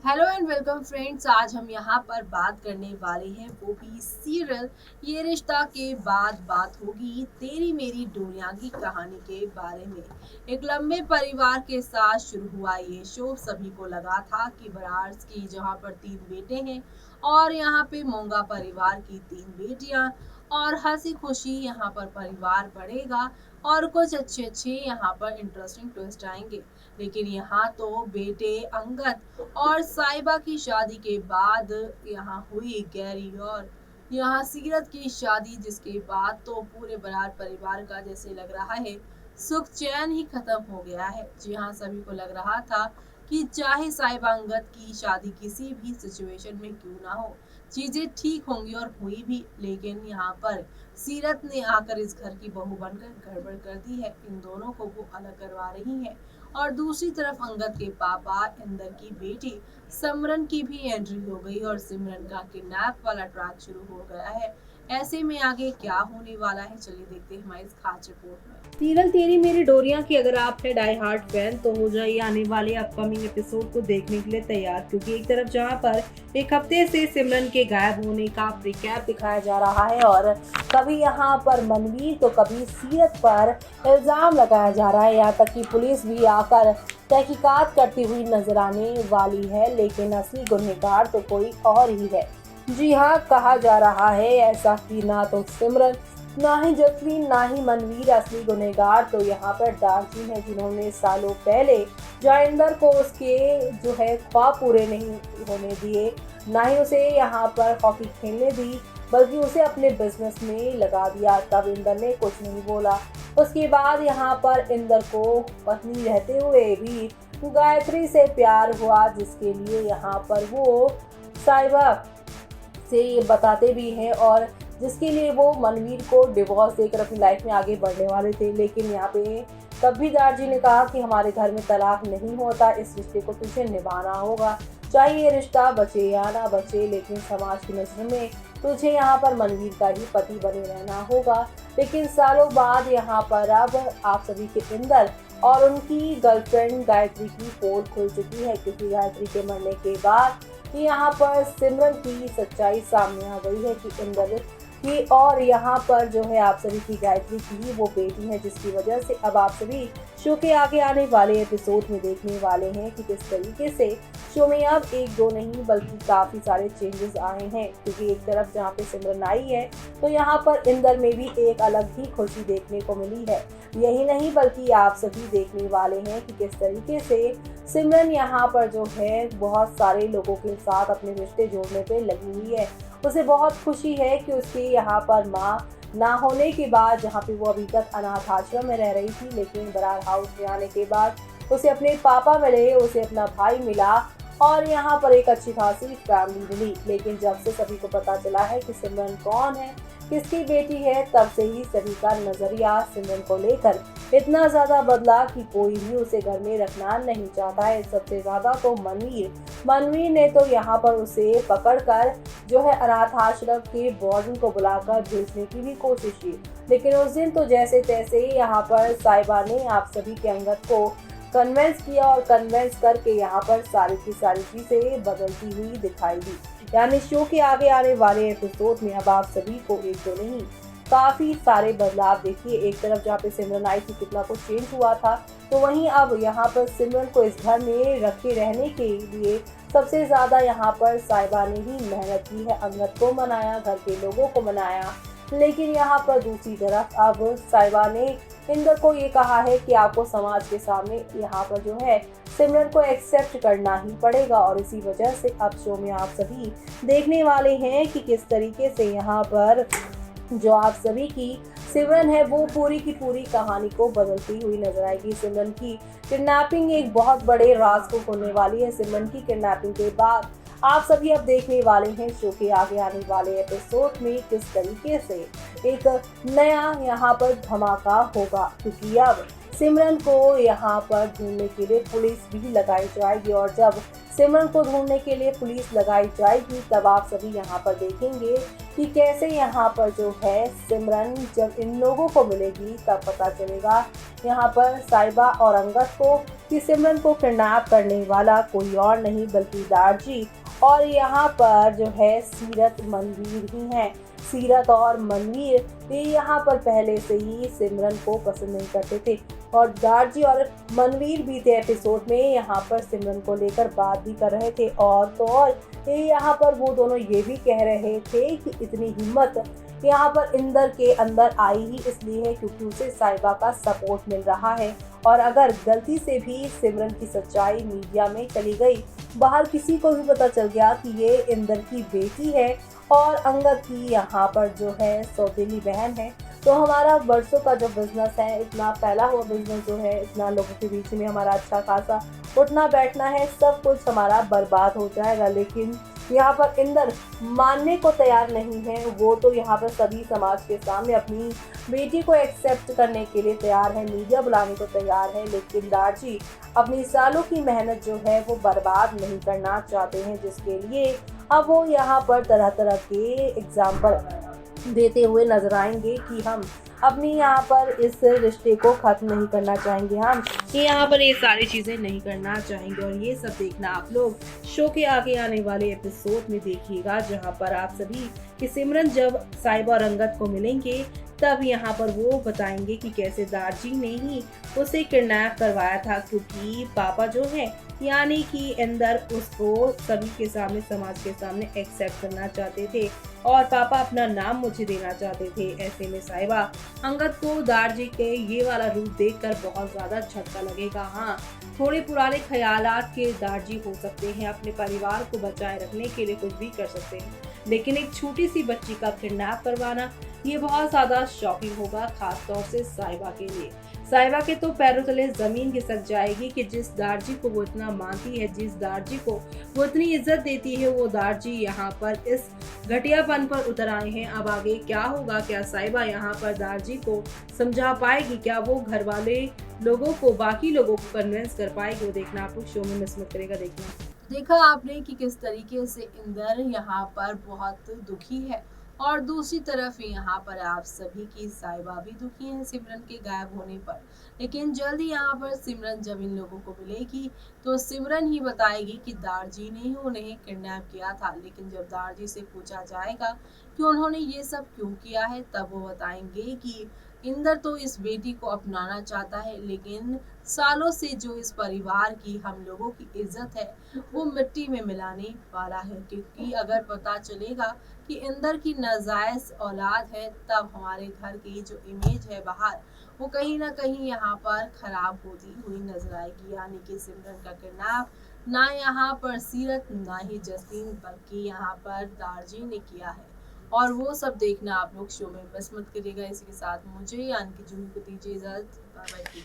Hello and welcome friends. आज हम यहाँ पर बात करने वाले हैं वो भी सीरियल ये रिश्ता के बाद बात होगी तेरी मेरी डोरियां की कहानी के बारे में। एक लंबे परिवार के साथ शुरू हुआ ये शो सभी को लगा था कि बरार्स की जहाँ पर 3 बेटे हैं और यहाँ पे मोंगा परिवार की 3 बेटियां और हंसी खुशी यहाँ पर परिवार बढ़ेगा और कुछ अच्छे अच्छे यहाँ पर इंटरेस्टिंग ट्विस्ट आएंगे। लेकिन यहाँ तो बेटे अंगद और साइबा की शादी के बाद यहाँ हुई गैरी और यहाँ सीरत की शादी, जिसके बाद तो पूरे बरार परिवार का जैसे लग रहा है सुख चैन ही खत्म हो गया है। जी हाँ, सभी को लग रहा था कि चाहे साइबा अंगद की शादी किसी भी सिचुएशन में क्यों ना हो, चीजें ठीक होंगी और हुई भी। लेकिन यहाँ पर सीरत ने आकर इस घर की बहू बनकर गड़बड़ कर दी है। इन दोनों को वो अलग करवा रही है और दूसरी तरफ अंगद के पापा इंदर की बेटी सिमरन की भी एंट्री हो गई और सिमरन का किडनैप वाला ट्रैक शुरू हो गया है। ऐसे में आगे क्या होने वाला है, चलिए देखते हैं हमारी इस खास रिपोर्ट में। सीरियल तेरी मेरी डोरियां की अगर आप है डाई हार्ट फैन तो हो जाइए आने वाले अपकमिंग एपिसोड को देखने के लिए तैयार, क्योंकि एक तरफ जहां पर एक हफ्ते से सिमरन के गायब होने का रिकैप दिखाया जा रहा है और कभी यहां पर मनवीर तो कभी सीरत पर इल्जाम लगाया जा रहा है, यहाँ तक कि पुलिस भी आकर तहकीकात करती हुई नजर आने वाली है। लेकिन असली गुनहगार तो कोई और ही है। जी हाँ, कहा जा रहा है ऐसा कि ना तो सिमरन, ना ही जसलीन, ना ही मनवीर असली गुनहगार तो यहाँ पर दार्जी हैं, जिन्होंने सालों पहले जाइंदर को उसके जो है ख्वाब पूरे नहीं होने दिए, ना ही उसे यहाँ पर हॉकी खेलने दी, बल्कि उसे अपने बिजनेस में लगा दिया। तब इंदर ने कुछ नहीं बोला। उसके बाद यहाँ पर इंदर को पत्नी रहते हुए भी गायत्री से प्यार हुआ, जिसके लिए यहाँ पर वो साइबा से ये बताते भी हैं और जिसके लिए वो मनवीर को डिवोर्स देकर अपनी लाइफ में आगे बढ़ने वाले थे। लेकिन यहाँ पे तब भी दार्जी ने कहा कि हमारे घर में तलाक नहीं होता, इस रिश्ते को तुझे निभाना होगा, चाहे ये रिश्ता बचे या ना बचे, लेकिन समाज की नजर में तुझे यहाँ पर मनवीर का ही पति बने रहना होगा। लेकिन सालों बाद यहाँ पर अब आप सभी के इंदर और उनकी गर्लफ्रेंड गायत्री की पोल खुल चुकी है, क्योंकि गायत्री के मरने के बाद यहाँ पर सिमरन की सच्चाई सामने आ गई है कि इंदर की और यहाँ पर जो है आप सभी की गायत्री की ही वो बेटी है, जिसकी वजह से अब आप सभी शो के आगे आने वाले एपिसोड में देखने वाले हैं कि किस तरीके से शो में अब एक दो नहीं बल्कि काफी सारे चेंजेस आए हैं। क्योंकि एक तरफ जहाँ पे सिमरन आई है तो यहाँ पर इंदर में भी एक अलग ही खुशी देखने को मिली है। यही नहीं बल्कि आप सभी देखने वाले हैं कि किस तरीके से सिमरन यहाँ पर जो है बहुत सारे लोगों के साथ अपने रिश्ते जोड़ने पे लगी हुई है। उसे बहुत खुशी है कि उसकी यहाँ पर माँ ना होने के बाद, जहाँ पे वो अभी तक अनाथ आश्रम में रह रही थी, लेकिन बरार हाउस में आने के बाद उसे अपने पापा मिले, उसे अपना भाई मिला और यहाँ पर एक अच्छी खासी फैमिली मिली। लेकिन जब से सभी को पता चला है कि सिमरन कौन है, किसकी बेटी है, तब से ही सभी का नजरिया सिमरन को लेकर इतना ज्यादा बदला कि कोई भी उसे घर में रखना नहीं चाहता है। सबसे ज्यादा तो मनवीर ने तो यहाँ पर उसे पकड़कर जो है अनाथ आश्रम के वार्डन को बुलाकर भेजने की भी कोशिश की। लेकिन उस दिन तो जैसे तैसे यहाँ पर साइबा ने आप सभी के अंगद को कन्वेंस किया और कन्वेंस करके यहाँ पर सारी की सारी चीजें बदलती हुई दिखाई दी। यानी शो के आगे आने वाले एपिसोड में अब आप सभी को एक तो नहीं काफी सारे बदलाव देखिए। एक तरफ जहाँ पे सिमरन आई थी कितना कुछ चेंज हुआ था, तो वहीं अब यहाँ पर सिमरन को इस घर में रखे रहने के लिए सबसे ज्यादा यहाँ पर साइबा ने ही मेहनत की है, अंगद को मनाया, घर के लोगों को मनाया। लेकिन यहाँ पर दूसरी तरफ अब साइबा ने इंदर को ये कहा है कि आपको समाज के सामने यहाँ पर जो है सिमरन को एक्सेप्ट करना ही पड़ेगा। और इसी वजह से अब शो में आप सभी देखने वाले हैं कि किस तरीके से यहाँ पर जो आप सभी की सिमरन है वो पूरी की पूरी कहानी को बदलती हुई नजर आएगी। सिमरन की किडनैपिंग एक बहुत बड़े राज को खोलने वाली है। सिमरन की किडनैपिंग के बाद आप सभी अब देखने वाले हैं शो के आगे आने वाले एपिसोड में किस तरीके से एक नया यहाँ पर धमाका होगा, क्योंकि अब सिमरन को यहाँ पर ढूंढने के लिए पुलिस भी लगाई जाएगी। और जब सिमरन को ढूंढने के लिए पुलिस लगाई जाएगी, तब आप सभी यहाँ पर देखेंगे कि कैसे यहाँ पर जो है सिमरन जब इन लोगों को मिलेगी तब पता चलेगा यहाँ पर साहिबा और अंगद को कि सिमरन को किडनैप करने वाला कोई और नहीं बल्कि दारजी और यहाँ पर जो है सीरत मनवीर ही हैं। सीरत और मनवीर ये यहाँ पर पहले से ही सिमरन को पसंद नहीं करते थे और दारजी और मनवीर बीते एपिसोड में यहाँ पर सिमरन को लेकर बात भी कर रहे थे और तो और ये यहाँ पर वो दोनों ये भी कह रहे थे कि इतनी हिम्मत यहाँ पर इंदर के अंदर आई ही इसलिए है क्योंकि उसे साहिबा का सपोर्ट मिल रहा है और अगर गलती से भी सिमरन की सच्चाई मीडिया में चली गई, बाहर किसी को भी पता चल गया कि ये इंदर की बेटी है और अंगद की यहाँ पर जो है सौतेली बहन है, तो हमारा बरसों का जो बिजनेस है, इतना फैला हुआ बिजनेस जो है, इतना लोगों के बीच में हमारा अच्छा खासा उठना बैठना है, सब कुछ हमारा बर्बाद हो जाएगा। लेकिन यहाँ पर इंदर मानने को तैयार नहीं है। वो तो यहाँ पर सभी समाज के सामने अपनी बेटी को एक्सेप्ट करने के लिए तैयार है, मीडिया बुलाने को तैयार है, लेकिन दारजी अपनी सालों की मेहनत जो है वो बर्बाद नहीं करना चाहते हैं, जिसके लिए अब वो यहाँ पर तरह तरह के एग्जाम्पल देते हुए नजर आएंगे कि हम अपनी यहाँ पर इस रिश्ते को खत्म नहीं करना चाहेंगे, हम यहाँ पर ये सारी चीजें नहीं करना चाहेंगे। और ये सब देखना आप लोग शो के आगे आने वाले एपिसोड में देखिएगा, जहाँ पर आप सभी कि सिमरन जब साहिबा और अंगद को मिलेंगे तब यहाँ पर वो बताएंगे कि कैसे दारजी ने ही उसे किडनैप करवाया था, क्योंकि पापा जो है यानी कि इंदर उसको सभी के सामने, समाज के सामने एक्सेप्ट करना चाहते थे और पापा अपना नाम मुझे देना चाहते थे। ऐसे में साहिबा अंगद को दारजी के ये वाला रूप देखकर बहुत ज्यादा झटका लगेगा। हाँ, थोड़े पुराने ख्यालात के दारजी हो सकते हैं, अपने परिवार को बचाए रखने के लिए कुछ भी कर सकते हैं, लेकिन एक छोटी सी बच्ची का किडनैप करवाना ये बहुत ज्यादा शॉकिंग होगा, खास तौर से साहिबा के लिए। साहिबा के तो पैरों तले जमीन खिसक जाएगी कि जिस दारजी को वो इतना मानती है, जिस दारजी को वो इतनी इज्जत देती है, वो दारजी यहाँ पर इस घटियापन पर उतर आए हैं। अब आगे क्या होगा? क्या साहिबा यहाँ पर दारजी को समझा पाएगी? क्या वो घर वाले लोगों को, बाकी लोगों को कन्विंस कर पाएगी? वो देखना आप लोग शो में मिस मत करेगा देखना। देखा आपने कि किस तरीके से इंदर यहाँ पर बहुत दुखी है और दूसरी तरफ यहाँ पर आप सभी की साहिबा भी दुखी है सिमरन के गायब होने पर। लेकिन जल्द ही यहाँ पर सिमरन जब इन लोगों को मिलेगी तो सिमरन ही बताएगी कि दारजी ने ही उन्हें किडनैप किया था। लेकिन जब दारजी से पूछा जाएगा कि उन्होंने ये सब क्यों किया है, तब वो बताएंगे कि इंदर तो इस बेटी को अपनाना चाहता है, लेकिन सालों से जो इस परिवार की, हम लोगों की इज्जत है वो मिट्टी में मिलाने वाला है। क्योंकि अगर पता चलेगा कि इंदर की नाजायज औलाद है, तब हमारे घर की जो इमेज है बाहर, वो कहीं ना कहीं यहाँ पर खराब होती हुई नजर आएगी। यानी कि सिमरन का किडनैप ना यहाँ पर सीरत, ना ही जस्टिन, बल्कि यहाँ पर दारजी ने किया है। और वो सब देखना आप लोग शो में बस मत करिएगा। इसी के साथ मुझे यानी कि जूही को दीजिए इजाजत। Bye bye.